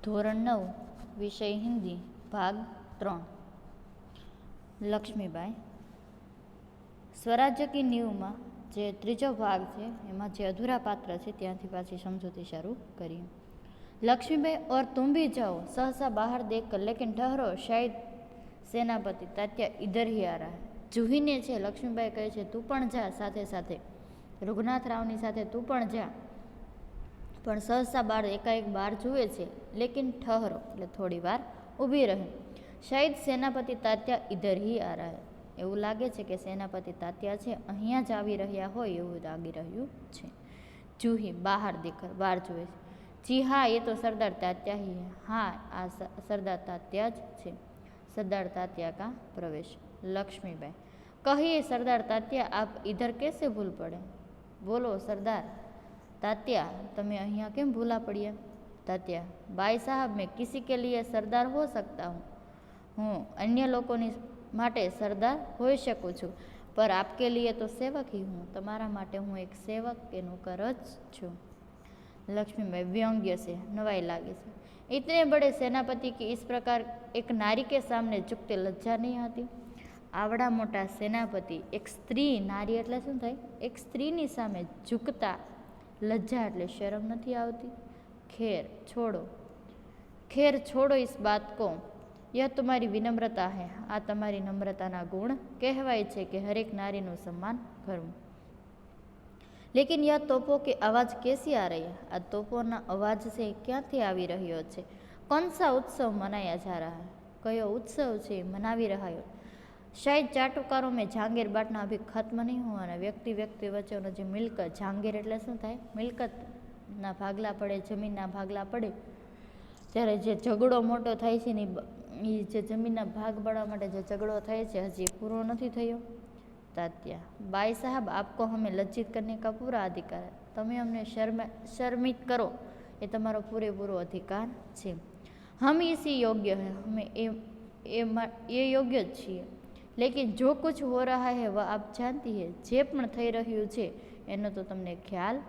ધોરણ 9 વિષય હિન્દી ભાગ 3 લક્ષ્મીબાઈ। સ્વરાજ્ય કી નીંવમાં જે ત્રીજો ભાગ છે એમાં જે અધૂરા પાત્ર છે ત્યાંથી પાછી સમજૂતી શરૂ કરીએ। लक्ष्मीबाई और तुम भी जाओ सहसा बाहर देखकर लेकिन ठहरो शायद सेनापति तात्या इधर ही आ रहा है। જુહીને છે લક્ષ્મીબાઈ કહે છે તું પણ જા સાથે સાથે રઘુનાથ રાવની સાથે તું પણ જા, પણ સહસા બાર એકાએક બહાર જુએ છે લેકિન ઠહરો એટલે થોડી વાર ઊભી રહે। શાયદ સેનાપતિ તાત્યા ઇધર હી આ રહા હૈ, એવું લાગે છે કે સેનાપતિ તાત્યા છે અહીંયા જ આવી રહ્યા હોય એવું લાગી રહ્યું છે। જુહી બહાર દેખર બહાર જુએ છે। જી હા એ તો સરદાર તાત્યા ही है, हाँ आ सरदार तात्या જ છે। सरदार तात्या का प्रवेश। लक्ष्मीबाई कहिए सरदार तात्या आप इधर कैसे भूल पड़े? बोलो सरदार तात्या તમે અહીંયા કેમ ભૂલા પડ્યા? तात्या बाई साहब मैं किसी के लिए सरदार हो सकता हूँ, હું અન્ય લોકોની માટે સરદાર હોઈ શકું છું, પર આપકે लिए तो सेवक ही हूँ, તમારા માટે હું એક સેવક કે નોકર જ છું। लक्ष्मीबाई व्यंग्य से नवाई लागे से इतने बड़े सेनापति की इस प्रकार एक नारी के सामने झुकते लज्जा नहीं आती? आवड़ा मोटा सेनापति एक स्त्री नारी એટલે શું થાય? એક સ્ત્રીની સામે ઝુકતા लज्जा એટલે शर्म નથી આવતી? खैर छोड़ो इस बात को, यह तुम्हारी विनम्रता है, आ તમારી નમ્રતાના ગુણ કહેવાય છે કે હરેક નારીનું સન્માન કરવું। लेकिन यह तोपों की आवाज़ कैसी आ रही है? आ तोपोना अवाज से क्यांथी आवी रह्यो छे? कौन सा उत्सव मनाया जा रहा है? कयो उत्सव छे मनावी रह्यो? शायद चाटुकारों में जांगीर बांटना अभी खत्म नहीं हुआ ने व्यक्ति वच्चेनो जे मिलकत, जांगीर એટલે શું થાય? મિલકતના ભાગલા પડે, જમીનના ભાગલા પડે ત્યારે જે ઝઘડો મોટો થાય છે ને એ જે જમીનના ભાગ પાડવા માટે જે ઝઘડો થાય છે હજી પૂરો નથી થયો। तात्या बाई साहब आपको हमें लज्जित करने का पूरा अधिकार है, તમે અમને शर्मित करो ये તમારો પૂરેપૂરો अधिकार છે। हम इसी योग्य है, हमें ये योग्य છીએ, लेकिन जो कुछ हो रहा है वह आप जानती है, જે પણ થઈ રહ્યું છે એનો તો તમને ખ્યાલ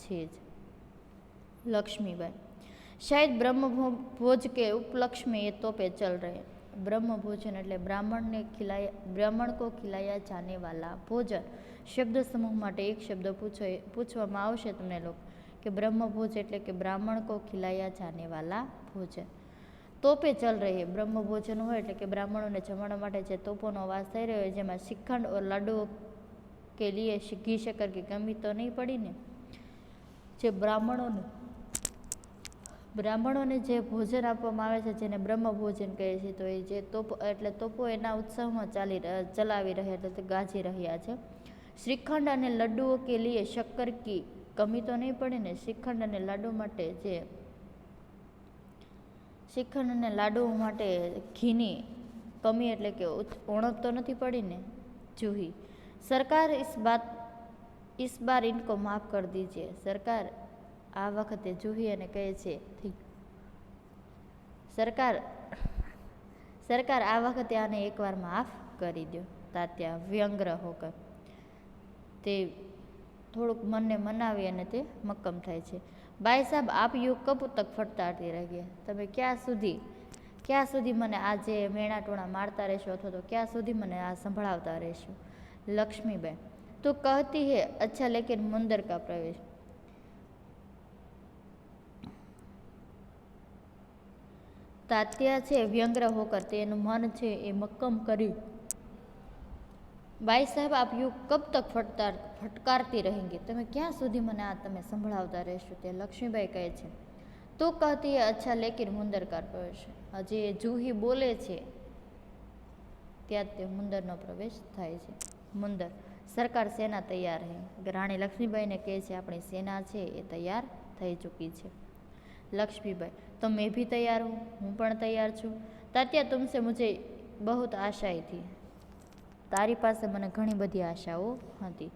છે જ। लक्ष्मीबाई शायद ब्रह्म भोज के उपलक्ष्य में ये तोपे चल रहे। ब्रह्म भोजन એટલે બ્રાહ્મણ को खिलाया जाने वाला भोजन શબ્દ સમૂહ માટે એક શબ્દ પૂછવામાં આવશે તમને લોકો કે બ્રહ્મ ભોજ એટલે કે બ્રાહ્મણ को खिलाया जाने वाला भोजन। તોપે ચલ રહી બ્રહ્મ ભોજન હોય એટલે કે બ્રાહ્મણોને જમાડવા માટે જે તોપોનો અવાજ થઈ રહ્યો હોય જેમાં શ્રીખંડ और लाडुओं के लिए घी शक्कर की कमी तो नहीं पड़ी ने? જે બ્રાહ્મણોને જે ભોજન આપવામાં આવે છે જેને બ્રહ્મ ભોજન કહે છે, તો એ જે તોપો એટલે તોપો એના ઉત્સવમાં ચલાવી રહ્યા એટલે તે ગાજી રહ્યા છે। શ્રીખંડ અને લડ્ડુઓ કે લીએ શક્કર કી કમી તો નહીં પડે ને? શ્રીખંડ અને લાડુ માટે ઘીની કમી એટલે કે ઉણપ તો નથી પડી ને? જુહી સરકાર इस बार इनको माफ़ कर दीजिए, सरकार આ વખતે જુહી અને કહે છે સરકાર આ વખતે આને એકવાર માફ કરી દો। તાત્યા વ્યંગ્ર હોકર તે થોડુંક મનને મનાવી અને તે મક્કમ થાય છે। બાઈ સાહેબ આપ યુ કબ તક ફટકારતી રહીએ, તમે ક્યાં સુધી મને આ જે મેણા ટોણા મારતા રહેશો અથવા તો ક્યાં સુધી મને આ સંભળાવતા રહેશો? લક્ષ્મીબાઈ તો કહતી હે અચ્છા લેકિન મુંદર કા પ્રવેશ। તાત્યા છે વ્યંગ્ર હોકર તેનું મન છે એ મક્કમ કરી બાઈ સાહેબ આપ યુ કબ તક ફટકારતી રહેંગે, તમે ક્યાં સુધી મને આ તમે સંભળાવતા રહેશો? તે લક્ષ્મીબાઈ કહે છે તો કહેતી હે અચ્છા લેકિન મુંદર કા પ્રવેશ। હજી એ જુહી બોલે છે ત્યાં તે મુંદરનો પ્રવેશ થાય છે। મુંદર સરકાર સેના તૈયાર હે, રાણી લક્ષ્મીબાઈને કહે છે આપણી સેના છે એ તૈયાર થઈ ચૂકી છે। लक्ष्मीबाई तो मैं भी तैयार हूँ, હું પણ તૈયાર છું। તાત્યા तुमसे मुझे बहुत आशाएं थी, તારી પાસે મને ઘણી બધી આશાઓ હતી।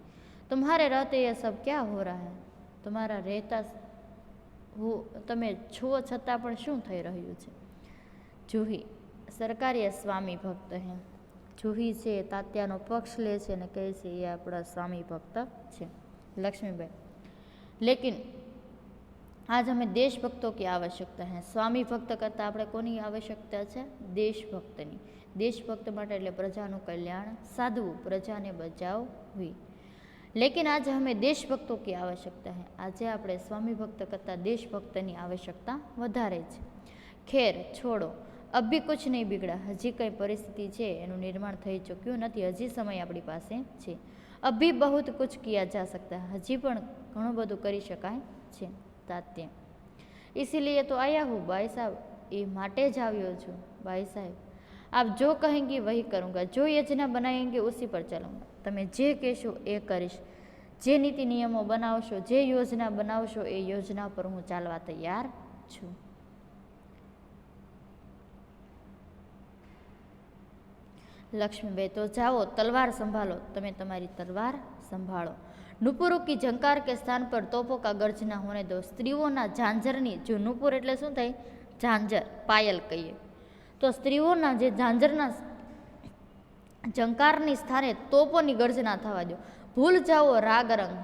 तुम्हारे रहते ये सब क्या हो रहा है, તમારા રહેતા તમે છો છતાં પણ શું થઈ રહ્યું છે? જુહી સરકાર એ સ્વામી ભક્ત હે, જુહી છે તાત્યાનો પક્ષ લે છે અને કહે છે એ આપણા સ્વામી ભક્ત છે। લક્ષ્મીબાઈ लेकिन आज हमें देशभक्तों की आवश्यकता है। स्वामी भक्त करતાં આપણે કોની આવશ્યકતા છે? દેશભક્તની। દેશભક્ત માટે એટલે પ્રજાનું કલ્યાણ સાધવું, પ્રજાને બચાવવી। लेकिन आज हमें देशभक्तों की आवश्यकता है। आज આપણે સ્વામી ભક્ત કરતાં દેશભક્તની આવશ્યકતા વધારે છે। ખેર છોડો, અભી કુછ નહીં બિગડા, હજી કંઈ પરિસ્થિતિ છે એનું નિર્માણ થઈ ચૂક્યું નથી, હજી સમય આપણી પાસે છે। અભી બહુત કુછ કિયા જા સકતા, હજી પણ ઘણું બધું કરી શકાય છે। તાત્યા इसीलिए तो आया हूँ भाई साहब, ये માટે જ આવ્યો છું ભાઈ સાહેબ। आप जो कहेंगे वही करूँगा, जो योजना बनाएंगे उसी पर चलूँगा। તમે જે કહેશો એ કરીશ, જે નીતિ નિયમો બનાવશો, જે યોજના બનાવશો એ યોજના પર હું ચાલવા તૈયાર છું। लक्ष्मीबाई तो जाओ तलवार संभालो, तमे तुम्हारी तलवार संभालो। नुपुरों की झंकार के स्थान पर तोपों का गर्जना होने दो। स्त्रीओना झांझरनी, जो नुपुर एटले शुं थाय? झांझर, पायल कहीए तो स्त्रीओना जे झांझरना झंकारनी स्थाने तोपोनी गर्जना थवा दो। भूल जाओ राग रंग,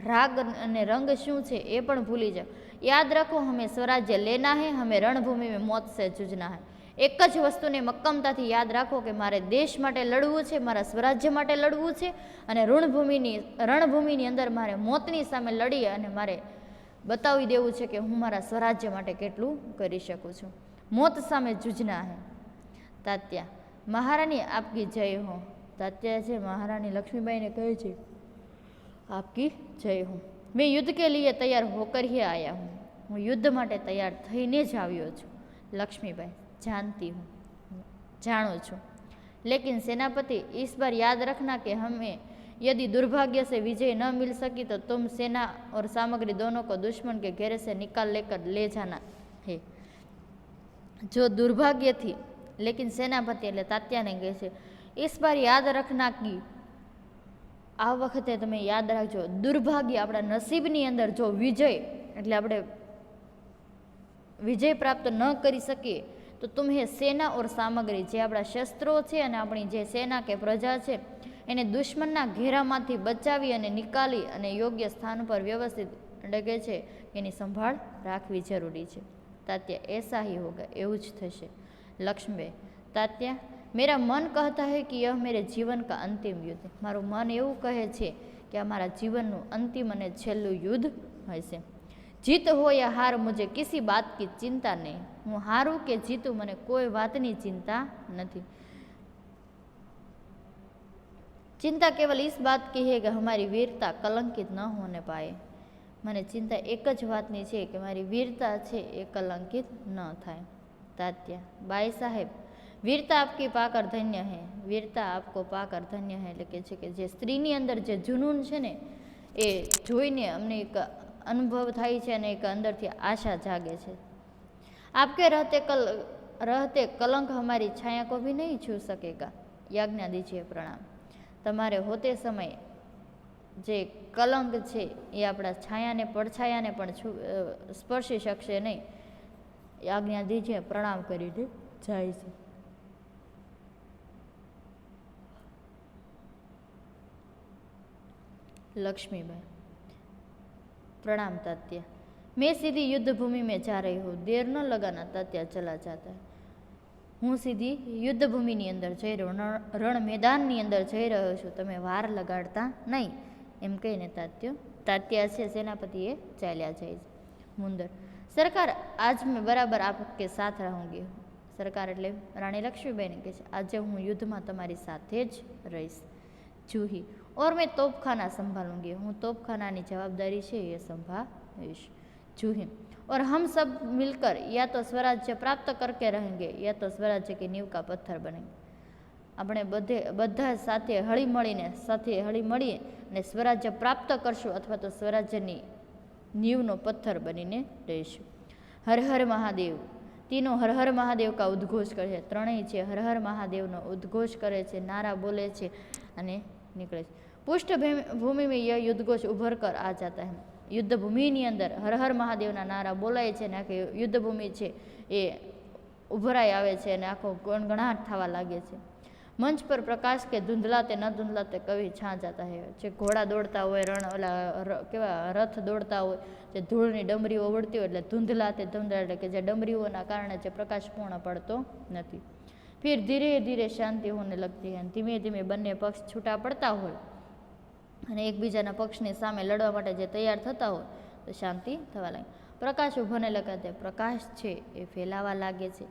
राग अने रंग शुं छे ए पण भूली जाओ। याद रखो हमें स्वराज्य लेना है, हमें रणभूमि में मौत से जूझना है। एक ज वस्तुने मक्कमताथी याद राखो कि मारे देश माटे लड़वुं छे, मारा स्वराज्य माटे लड़वुं छे अने रणभूमिनी अंदर मारे मौतनी सामे लड़ी अने मारे बतावी देवुं छे कि हूँ मारा स्वराज्य माटे केटलुं करी शकું છું। मौत सामे जूझना है। तात्या महारानी आपकी जय हो। तात्या छे महारानी लक्ष्मीबाई ने कहे छे आपकी जय हो। मैं युद्ध के लिए तैयार होकर ही आया हूँ, हूँ युद्ध माटे तैयार थईने ज आव्यो छुं। लक्ष्मीबाई जानती हूँ, जाणूं छूं, लेकिन सेनापति इस बार याद रखना कि हमें यदि दुर्भाग्य से विजय न मिल सकी तो तुम सेना और सामग्री दोनों को दुश्मन के घेरे से निकाल लेकर ले जाना है। जो दुर्भाग्य थी, लेकिन सेनापति એટલે તાત્યાને કહે છે इस बार याद रखना कि આ વખતે તમે યાદ રાખજો, દુર્ભાગ્ય આપણા નસીબની અંદર જો વિજય એટલે આપણે વિજય પ્રાપ્ત ન કરી શકીએ तो तुम्हें सेना और सामग्री जे अपना शस्त्रों है अने अपनी जे सेना के प्रजा है एने दुश्मनना घेरामांथी बचावी अने निकाली अने योग्य स्थान पर व्यवस्थित लगे छे एनी संभाळ राखवी जरूरी है। तात्या ऐसा ही होगा, एवुं ज थशे। लक्ष्मी तात्या मेरा मन कहता है कि यह मेरे जीवन का अंतिम युद्ध है। मारू मन एवुं कहे छे कि आ मारा जीवननुं अंतिम अने छेल्लुं युद्ध हशे। जीत हो या हार मुझे किसी बात की चिंता नहीं, हूँ हारूँ के जीतूँ मने कोई बातनी चिंता नहीं। चिंता केवल इस बात की है कि हमारी वीरता कलंकित न होने पाए। मने चिंता एक ज वातनी छे कि मारी वीरता छे ए कलंकित न थाय। तात्या बाई साहेब वीरता आपकी पाकर धन्य है, वीरता आपको पाकर धन्य है એટલે કે છે કે જે સ્ત્રીની અંદર જે જુનૂન છે ને એ જોઈને અમને એક अनुभव थाय छे अने एक अंदरथी आशा जागे छे। आपके रहते कलंक हमारी छाया को भी नहीं छू सकेगा। याज्ञा दीजिए प्रणाम। तमारे होते समय जे कलंक छे ए आपणा छायाने પડછાયાને पण स्पर्शी शकशे नहीं। याज्ञा दीजिए प्रणाम करीने जाय छे। लक्ष्मीबाई प्रणाम तात्या, मैं सीधी युद्ध भूमि में जा रही हूँ, देर न लगाना। तात्या चला जाता है। हूँ सीधी युद्ध भूमि नी अंदर जई रहो, रण मैदान नी अंदर जई रह्यो छुं, तमे वार लगाड़ता नहीं एम कहीने तात्या छे सेनापतिए चाल्या जाय। मुंदर सरकार आज मैं बराबर आपके साथ रहूँगी। सरकार एटले राणी लक्ष्मीबाई ने कहे छे आज हूँ युद्ध में तमारी साथे ज रहीश। जूही और मैं तोपखाना संभालूंगी, हूँ तोपखाना की जवाबदारी है ये संभालीश। जूही और हम सब मिलकर या तो स्वराज्य प्राप्त करके रहेंगे या तो स्वराज्य की नींव का पत्थर बनेंगे। अपने बधा साथे हળી મળીને स्वराज्य प्राप्त करशुं अथवा तो स्वराज्यनी नींवनो पत्थर बनीने रहीशुं। हर हर महादेव तीनों हर हर महादेव का उद्घोष करे, त्रणेय छे हर हर महादेवनो उद्घोष करे छे, नारा बोले छे अने निकले। पृष्ठभूमि में यह युद्धघोष उभर कर आ जाता है। युद्ध भूमि अंदर हर हर महादेवना नारा बोलाय छे ने आखी युद्ध भूमि छे ए उभराई आवे छे अने आखो गणगणाट थवा लागे छे। मंच पर प्रकाश के धुंधलाते न धुंधलाते कभी छा जाता है। जे घोड़ा दौड़ता हो, रण ओला केवा रथ दौड़ता हो, जे धूळनी डमरीओ उड़ती हो, एटले धुंधलाते धुंधला एटले के जे डमरीओना कारणे जे प्रकाश पूर्ण पड़तो नथी। फिर धीरे धीरे शांति होने लगती है। धीमे धीमे बंने पक्ष छूटा पड़ता हो अने एकबीजाना पक्षनी सामे लड़वा माटे जे तैयार थता हो तो शांति थवा लागे। प्रकाश उभोने लगाते प्रकाश छे ए फैलावा लागे छे।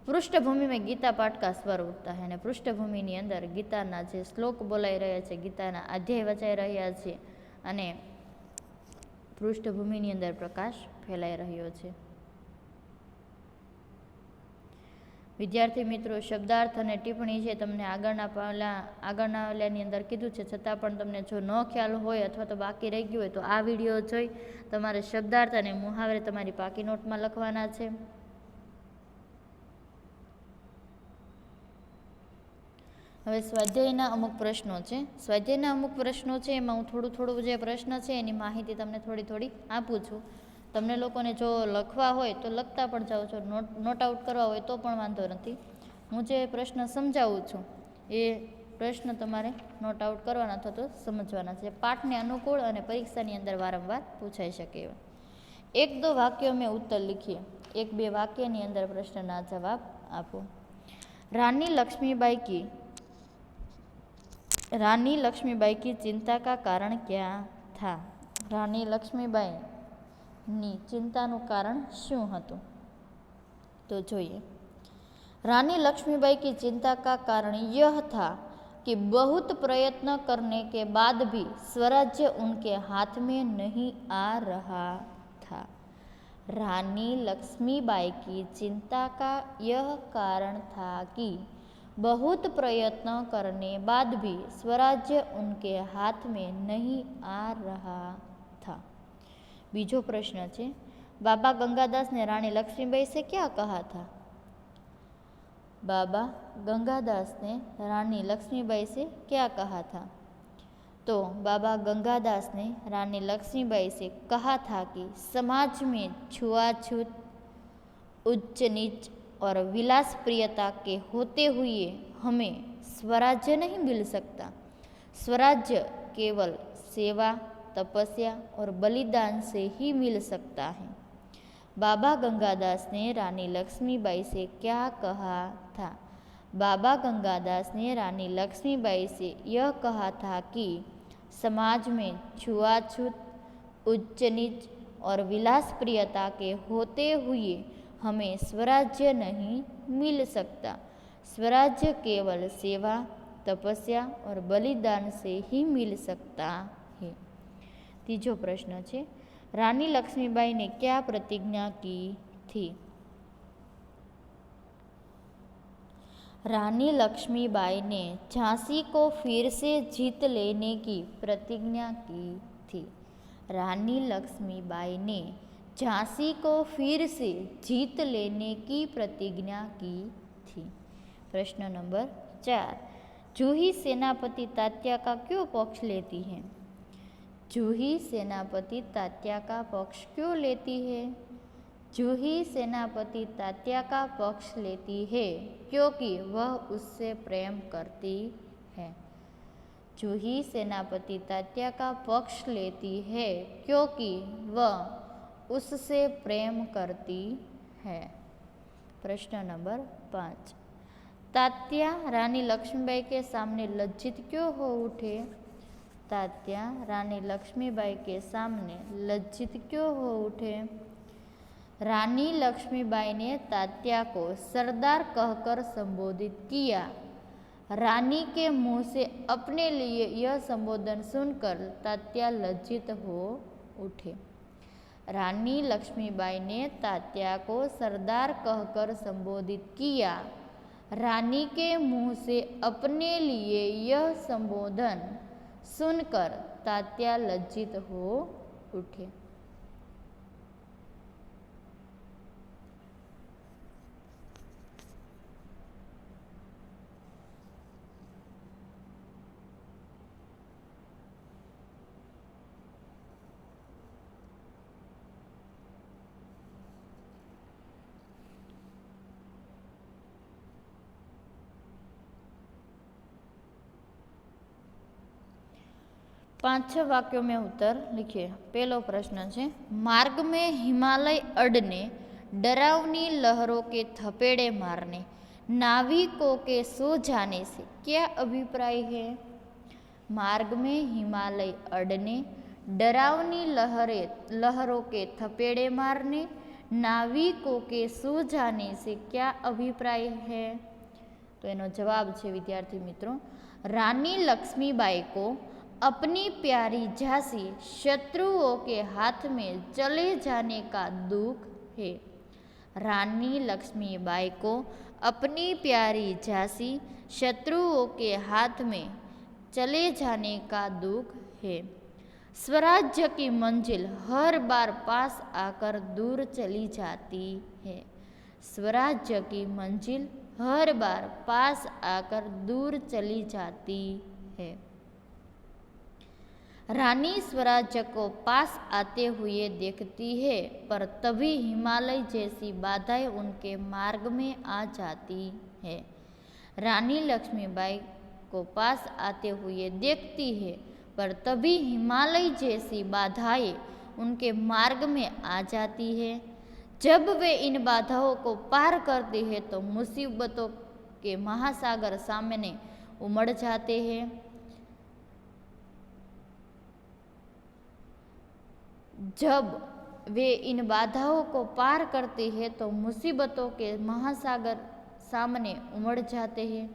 पृष्ठभूमि में गीता पाठ का स्वर उठता है। पृष्ठभूमि नी अंदर गीताना जे श्लोक बोलाई रह्या छे, गीताना अध्याय वचाई रह्या छे अने पृष्ठभूमि नी अंदर प्रकाश फैलाई रह्यो छे। विद्यार्थी मित्रों, शब्दार्थ अने टिप्पणी छे तमने आगळना वाल्यानी अंदर कीधुं छे, छतां पण तमने जो न ख्याल होय अथवा तो बाकी रही गयुं होय तो आ विडियो जोई तमारे शब्दार्थ अने मुहावरे तमारी पाकी नोटमां लखवाना छे। हवे स्वाध्यायना अमुक प्रश्नों छे। स्वाध्यायना अमुक प्रश्नों छे एमां हूँ थोड़ुं थोड़ुं जे प्रश्न छे एनी माहिती तमने थोड़ी थोड़ी आपूं छुं। तमने लोकोने जो लखवा होय तो लखता पण जाओ छो, नोट आउट करवा होय तो पण वांधो नथी। हूँ जे प्रश्न समजावुं छुं ए प्रश्न तमारे नोट आउट करवाना अथवा तो समजवाना छे। पाठने अनुकूल अने परीक्षानी अंदर वारंवार पूछाई शके एवा। एक दो वाक्यों में उत्तर लिखिए। एक बे वाक्यनी अंदर प्रश्नना जवाब आपो। रानी लक्ष्मीबाई की चिंता का कारण क्या था? रानी लक्ष्मीबाई नी चिंतानुं कारण शुं हतुं? तो जोईए। रानी लक्ष्मीबाई की चिंता का कारण यह था कि बहुत प्रयत्न करने के बाद भी स्वराज्य उनके हाथ में नहीं आ रहा था। रानी लक्ष्मीबाई की चिंता का यह कारण था कि बहुत प्रयत्न करने बाद भी स्वराज्य उनके हाथ में नहीं आ रहा था। बीजो प्रश्न है, बाबा गंगादास ने रानी लक्ष्मीबाई से क्या कहा था? बाबा गंगादास ने रानी लक्ष्मीबाई से क्या कहा था? तो बाबा गंगादास ने रानी लक्ष्मीबाई से कहा था कि समाज में छुआछूत, उच्च नीच और विलास प्रियता के होते हुए हमें स्वराज्य नहीं मिल सकता। स्वराज्य केवल सेवा, तपस्या और बलिदान से ही मिल सकता है। बाबा गंगादास ने रानी लक्ष्मीबाई से क्या कहा था? बाबा गंगादास ने रानी लक्ष्मीबाई से यह कहा था कि समाज में छुआछूत, उच्च नीच और विलास प्रियता के होते हुए हमें स्वराज्य नहीं मिल सकता। स्वराज्य केवल सेवा, तपस्या और बलिदान से ही मिल सकता है। तीजो प्रश्न है, रानी लक्ष्मीबाई ने क्या प्रतिज्ञा की थी? रानी लक्ष्मीबाई ने झांसी को फिर से जीत लेने की प्रतिज्ञा की थी। रानी लक्ष्मीबाई ने झांसी को फिर से जीत लेने की प्रतिज्ञा की थी। प्रश्न नंबर 4, जूही सेनापति तात्या का क्यों पक्ष लेती है? जूही सेनापति तात्या का पक्ष क्यों लेती है? जूही सेनापति तात्या का पक्ष लेती है क्योंकि वह उससे प्रेम करती है। जूही सेनापति तात्या का पक्ष लेती है क्योंकि वह उससे प्रेम करती है। प्रश्न नंबर 5, तात्या रानी लक्ष्मीबाई के सामने लज्जित क्यों हो उठे? तात्या रानी लक्ष्मीबाई के सामने लज्जित क्यों हो उठे? रानी लक्ष्मीबाई ने तात्या को सरदार कहकर संबोधित किया। रानी के मुंह से अपने लिए यह संबोधन सुनकर तात्या लज्जित हो उठे। रानी लक्ष्मीबाई ने तात्या को सरदार कहकर संबोधित किया। रानी के मुंह से अपने लिए यह संबोधन सुनकर तात्या लज्जित हो उठे। 5-6 वाक्यों में उत्तर लिखिए। पहलो प्रश्न है, मार्ग में हिमालय अड़ने, डरावनी लहरों के थपेड़े मारने, नाविकों के सो जाने से क्या अभिप्राय है? मार्ग में हिमालय अड़ने, डरावनी लहरों के थपेड़े मारने, नाविकों के सो जाने से क्या अभिप्राय है? तो एनो जवाब है विद्यार्थी मित्रों, रानी लक्ष्मीबाई को अपनी प्यारी झांसी शत्रुओं के हाथ में चले जाने का दुख है। रानी लक्ष्मीबाई को अपनी प्यारी झांसी शत्रुओं के हाथ में चले जाने का दुख है। स्वराज्य की मंजिल हर बार पास आकर दूर चली जाती है। स्वराज्य की मंजिल हर बार पास आकर दूर चली जाती है। रानी स्वराज्य को पास आते हुए देखती है, पर तभी हिमालय जैसी बाधाएं उनके मार्ग में आ जाती है। रानी लक्ष्मीबाई को पास आते हुए देखती है, पर तभी हिमालय जैसी बाधाएं उनके मार्ग में आ जाती है। जब वे इन बाधाओं को पार करते हैं तो मुसीबतों के महासागर सामने उमड़ जाते हैं। जब वे इन बाधाओं को पार करते हैं तो मुसीबतों के महासागर सामने उमड़ जाते हैं।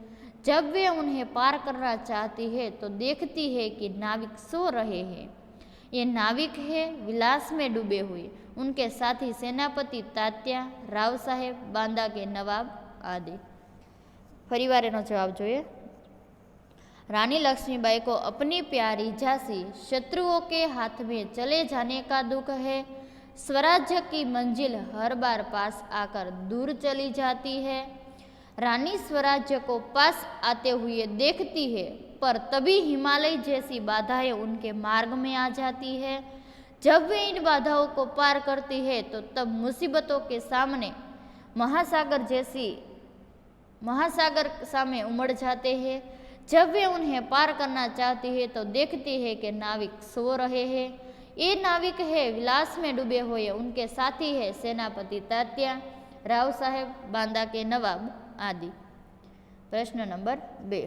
जब वे उन्हें पार करना चाहती है तो देखती है कि नाविक सो रहे हैं। ये नाविक है विलास में डूबे हुए, उनके साथी सेनापति तात्या, राव साहेब, बांदा के नवाब आदि। फरीवार एनो जवाब जोईए। रानी लक्ष्मीबाई को अपनी प्यारी झांसी शत्रुओं के हाथ में चले जाने का दुख है। स्वराज्य की मंजिल हर बार पास आकर दूर चली जाती है। रानी स्वराज्य को पास आते हुए देखती है, पर तभी हिमालय जैसी बाधाएं उनके मार्ग में आ जाती है। जब वे इन बाधाओं को पार करती है तो तब मुसीबतों के सामने महासागर सामने उमड़ जाते हैं। जब वे उन्हें पार करना चाहती है तो देखती है कि नाविक सो रहे हैं। ये नाविक है विलास में डूबे हुए, उनके साथी है सेनापति तात्या, राव साहेब, बांदा के नवाब आदि। प्रश्न नंबर 2,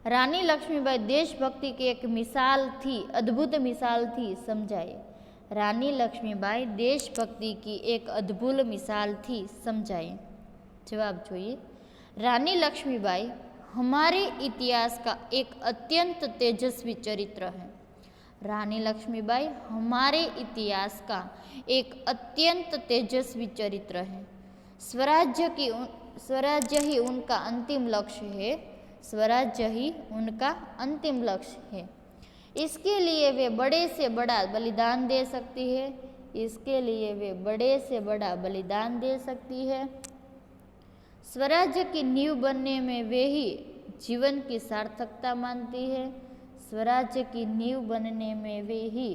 रानी लक्ष्मीबाई देशभक्ति की एक मिसाल थी, अद्भुत मिसाल थी, समझाइए। रानी लक्ष्मीबाई देशभक्ति की एक अद्भुत मिसाल थी, समझाइए। जवाब જોઈએ। रानी लक्ष्मीबाई हमारे इतिहास का एक अत्यंत तेजस्वी चरित्र है। रानी लक्ष्मीबाई हमारे इतिहास का एक अत्यंत तेजस्वी चरित्र है। स्वराज्य ही उनका अंतिम लक्ष्य है। स्वराज्य ही उनका अंतिम लक्ष्य है। इसके लिए वे बड़े से बड़ा बलिदान दे सकती है। इसके लिए वे बड़े से बड़ा बलिदान दे सकती है। स्वराज्य की नींव बनने में वे ही जीवन की सार्थकता मानती है। स्वराज्य की नींव बनने में वे ही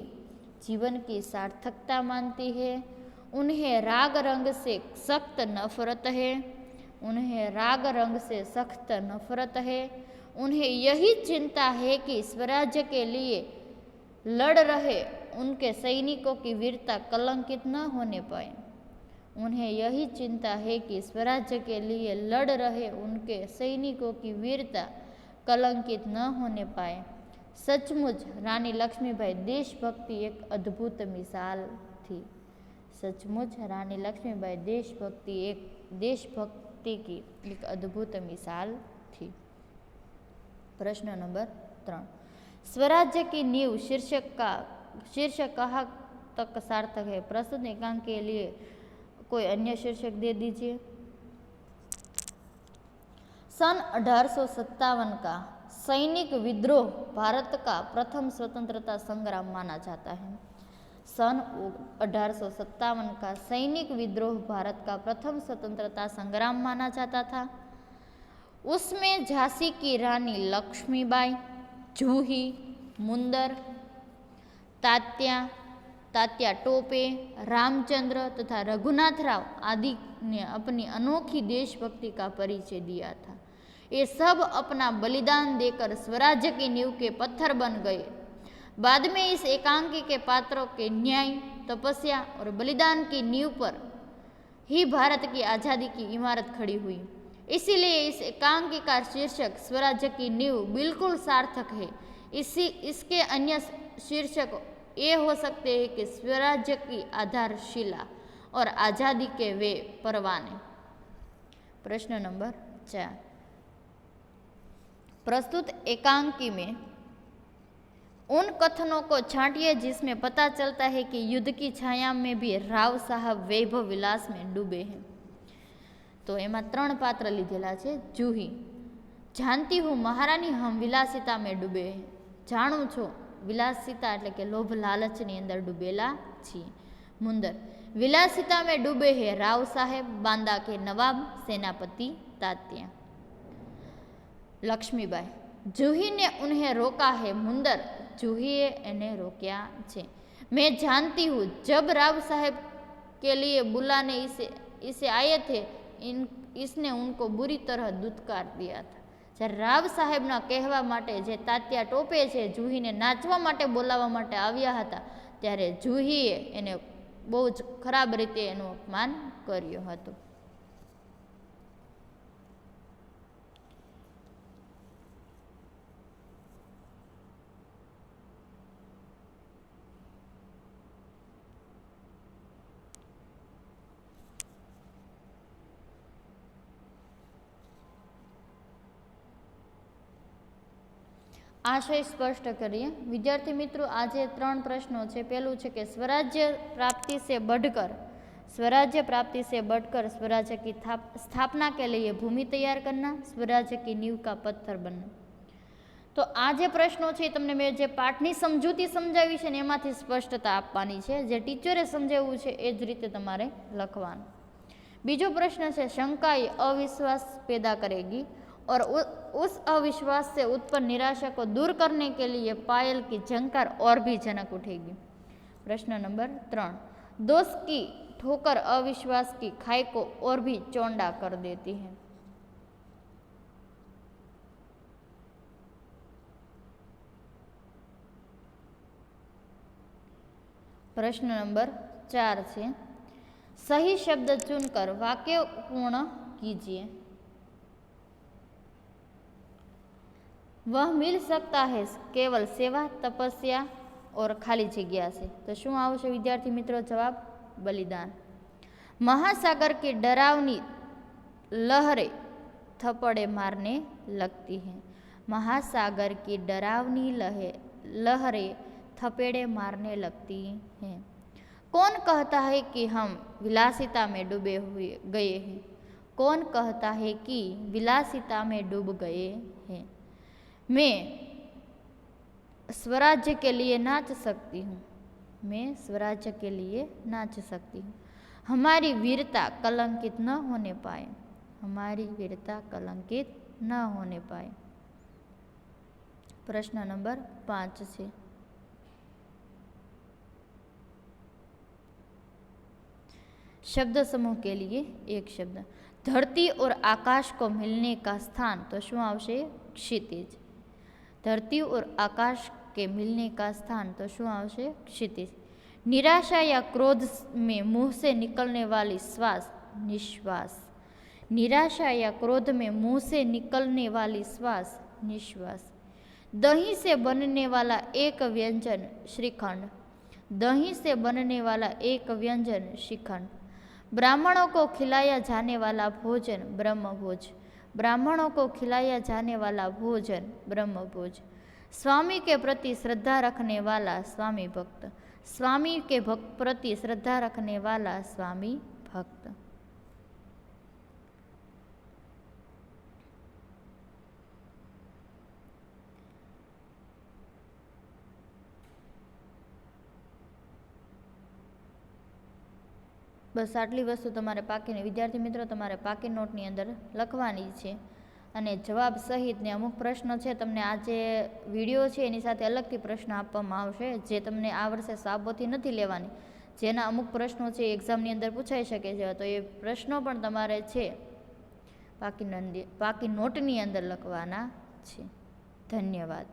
जीवन की सार्थकता मानती है। उन्हें राग रंग से सख्त नफरत है। उन्हें राग रंग से सख्त नफरत है। उन्हें यही चिंता है कि स्वराज्य के लिए लड़ रहे उनके सैनिकों की वीरता कलंकित न होने पाए। उन्हें यही चिंता है कि स्वराज्य के लिए लड़ रहे उनके सैनिकों की वीरता कलंकित न होने पाए। सचमुच रानी लक्ष्मीबाई देशभक्ति एक अद्भुत मिसाल थी। सचमुच रानी लक्ष्मीबाई देशभक्ति की एक अद्भुत मिसाल थी। प्रश्न नंबर 3, स्वराज्य की नींव शीर्षक कहाँ तक सार्थक है? प्रस्तुत एकांक के लिए कोई अन्य शीर्षक दे दीजिए। सन 1857 का सैनिक विद्रोह भारत का प्रथम स्वतंत्रता संग्राम माना जाता है। सन 1857 का सैनिक विद्रोह भारत का प्रथम स्वतंत्रता संग्राम माना जाता था। उसमें झांसी की रानी लक्ष्मीबाई, जूही, मुंदर, तात्या टोपे, रामचंद्र तथा रघुनाथ राव आदि ने अपनी अनोखी देशभक्ति का परिचय दिया था। ये सब अपना बलिदान देकर स्वराज्य की नींव के पत्थर बन गए। बाद में इस एकांकी के पात्रों के न्याय, तपस्या और बलिदान की नींव पर ही भारत की आज़ादी की इमारत खड़ी हुई। इसीलिए इस एकांकी का शीर्षक स्वराज्य की नींव बिल्कुल सार्थक है। इसके अन्य शीर्षक ये हो सकते हैं कि स्वराज्य की आधारशिला और आज़ादी के वे परवाने। प्रश्न नंबर 4, प्रस्तुत एकांकी में उन कथनों को छांटिए जिसमें पता चलता है कि युद्ध की छाया में भी राव साहब वैभव विलास में डूबे हैं। तो एમાં 3 पात्र લીધેલા છે। जूही, जानती हूँ महारानी हम विलासिता में डूबे हैं। जाणू छो विलासिता એટલે કે લોભ લાલચની અંદર ડૂબેલા છીએ। मुंदर, विलासिता में डूबे हैं राव साहेब, बांदा के नवाब, सेनापति तात्या। लक्ष्मीबाई, जूही ने उन्हें रोका है। मुंदर, जूहीए इन्हें रोक्या छे। मैं जानती हूँ जब राव साहेब के लिए बुलाने इसे आए थे, इसने उनको बुरी तरह दुत्कार दिया था। જ્યારે રાવ સાહેબના કહેવા માટે જે તાત્યા ટોપે છે જૂહીને નાચવા માટે બોલાવવા માટે આવ્યા હતા, ત્યારે જૂહીએ એને બહુ જ ખરાબ રીતે એનું અપમાન કર્યું હતું। आशय स्पष्ट करिए। विद्यार्थी मित्रों, आज 3 प्रश्नों है। पहलू है कि स्वराज्य प्राप्ति से बढ़कर स्वराज्य की स्थापना के लिए भूमि तैयार करना, स्वराज्य की नींव का पत्थर बनना। तो आज प्रश्नों है तमने मैं जे पाठनी समझूती समझावी है एमांथी स्पष्टता आपवानी है। जे टीचरे समझाव्युं छे ए ज रीते तमारे लखवानुं। बीजो प्रश्न है, शंकाई अविश्वास पैदा करेगी और उस अविश्वास से उत्पन्न निराशा को दूर करने के लिए पायल की झंकार और भी जनक उठेगी। प्रश्न नंबर 3, दोष की ठोकर अविश्वास की खाई को और भी चौंडा कर देती है। प्रश्न नंबर 4 है, सही शब्द चुनकर वाक्य पूर्ण कीजिए। वह मिल सकता है केवल सेवा, तपस्या और खाली जग्या से। तो शू आवशे विद्यार्थी मित्रों जवाब? बलिदान। महासागर की डरावनी लहरें थप्पड़े मारने लगती हैं। महासागर की डरावनी लहरें थपेड़े मारने लगती हैं। कौन कहता है कि हम विलासिता में डूबे हुए गए हैं? कौन कहता है कि विलासिता में डूब गए हैं? मैं स्वराज्य के लिए नाच सकती हूँ। मैं स्वराज्य के लिए नाच सकती हूँ। हमारी वीरता कलंकित न होने पाए। हमारी वीरता कलंकित न होने पाए। प्रश्न नंबर 5 है, शब्द समूह के लिए एक शब्द। धरती और आकाश को मिलने का स्थान, तो शू आवशे? क्षितिज। धरती और आकाश के मिलने का स्थान, तो शू आवशे? क्षितिज। निराशा या क्रोध में मुंह से निकलने वाली श्वास, निश्वास। निराशा या क्रोध में मुंह से निकलने वाली श्वास, निश्वास। दही से बनने वाला एक व्यंजन, श्रीखंड। दही से बनने वाला एक व्यंजन, श्रीखंड। ब्राह्मणों को खिलाया जाने वाला भोजन, ब्रह्मभोज। ब्राह्मणों को खिलाया जाने वाला भोजन, ब्रह्मभोज। स्वामी के प्रति श्रद्धा रखने वाला स्वामी भक्त। स्वामी के प्रति श्रद्धा रखने वाला स्वामी भक्त। बस आटली वस्तु तमारे पाकी विद्यार्थी मित्रों तमारे पाकी नोटनी अंदर लखवानी छे अने जवाब सहित ने अमुक प्रश्न है तमने आज विडियो है एनी साथे अलगथी प्रश्न आपवामां आवशे जे तमने आ वर्षे साबोथी नथी लेवानी। जेना अमुक प्रश्नों है एक्जामनी अंदर पूछाई शके छे तो ये प्रश्नों पण तमारे छे પાકી નોટની અંદર લખવાના છે. ધન્યવાદ.